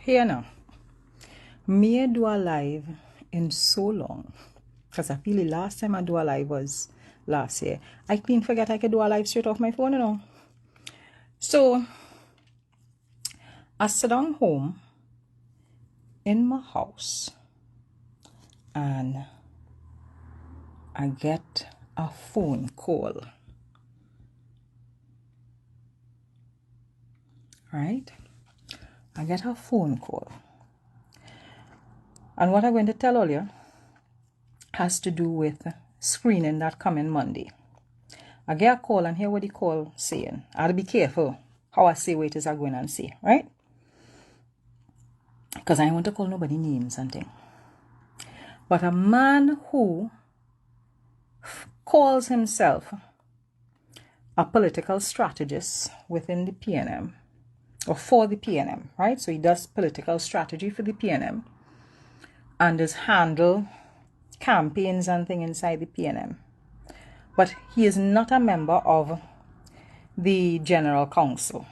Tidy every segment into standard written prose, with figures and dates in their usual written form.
Here now, me do a live in so long, because I feel the last time I do a live was last year. I clean forget I could do a live straight off my phone, you know. So I sit down home in my house and I get a phone call. Right? I get a phone call. And what I'm going to tell all you has to do with screening that coming Monday. I get a call and hear what the call saying. I have to be careful how I say what it is I go in and say, right? Because I don't want to call nobody names and things. But a man who calls himself a political strategist within the PNM, or for the PNM, right? So he does political strategy for the PNM and does handle campaigns and things inside the PNM. But he is not a member of the General Council.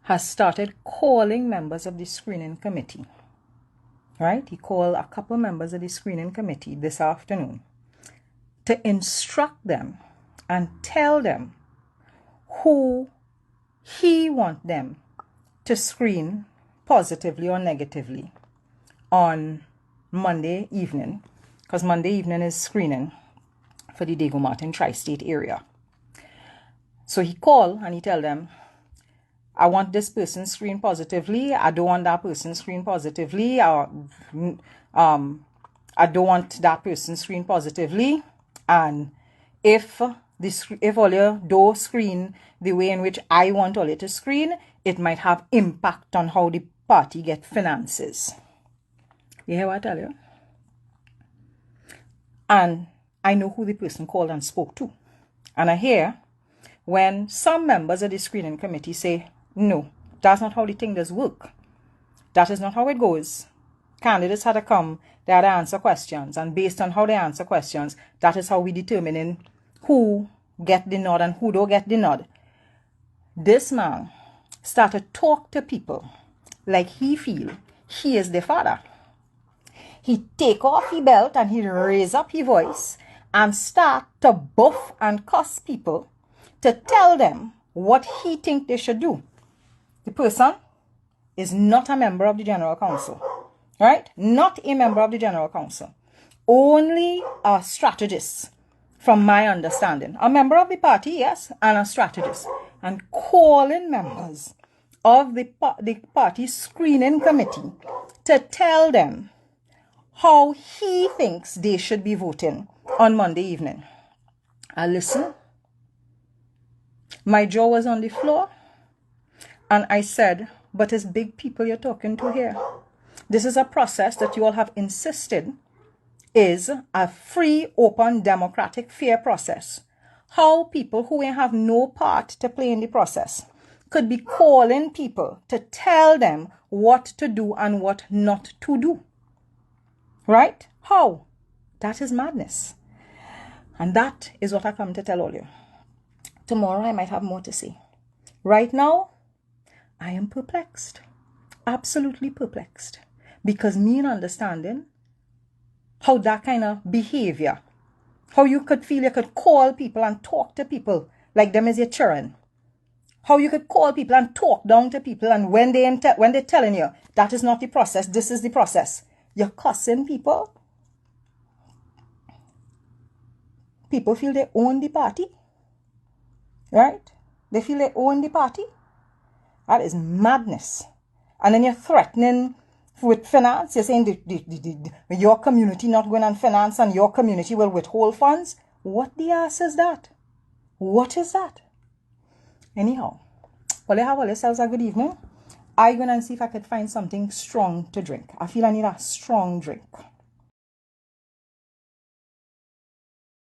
Has started calling members of the screening committee, right? He called a couple members of the screening committee this afternoon to instruct them and tell them who he wants them to screen positively or negatively on Monday evening, because Monday evening is screening for the Dago Martin tri-state area. So he called and he tell them, I want this person screened positively. I don't want that person screened positively. I don't want that person screened positively. And if all you do screen the way in which I want all you to screen, it might have impact on how the party get finances. You hear what I tell you? And I know who the person called and spoke to. And I hear when some members of the screening committee say, no, that's not how the thing does work. That is not how it goes. Candidates had to come, they had to answer questions. And based on how they answer questions, that is how we determine who get the nod and who don't get the nod. This man started to talk to people like he feel he is the father. He take off his belt and he raise up his voice and start to buff and cuss people to tell them what he think they should do. The person is not a member of the General Council, right? Not a member of the General Council. Only a strategist, from my understanding. A member of the party, yes, and a strategist. And calling members of the party screening committee to tell them how he thinks they should be voting on Monday evening. I listen. My jaw was on the floor. And I said, but it's big people you're talking to here. This is a process that you all have insisted is a free, open, democratic, fair process. How people who have no part to play in the process could be calling people to tell them what to do and what not to do. Right? How? That is madness. And that is what I come to tell all you. Tomorrow I might have more to say. Right now, I am perplexed, absolutely perplexed, because me in understanding how that kind of behavior, how you could feel you could call people and talk to people like them as your children, how you could call people and talk down to people, and when they're telling you that is not the process, this is the process, you're cussing people. People feel they own the party, right? They feel they own the party. That is madness. And then you're threatening with finance. You're saying your community not going on finance and your community will withhold funds. What the ass is that? What is that? Anyhow, well, you have all yourselves a good evening. I'm going to see if I could find something strong to drink. I feel I need a strong drink.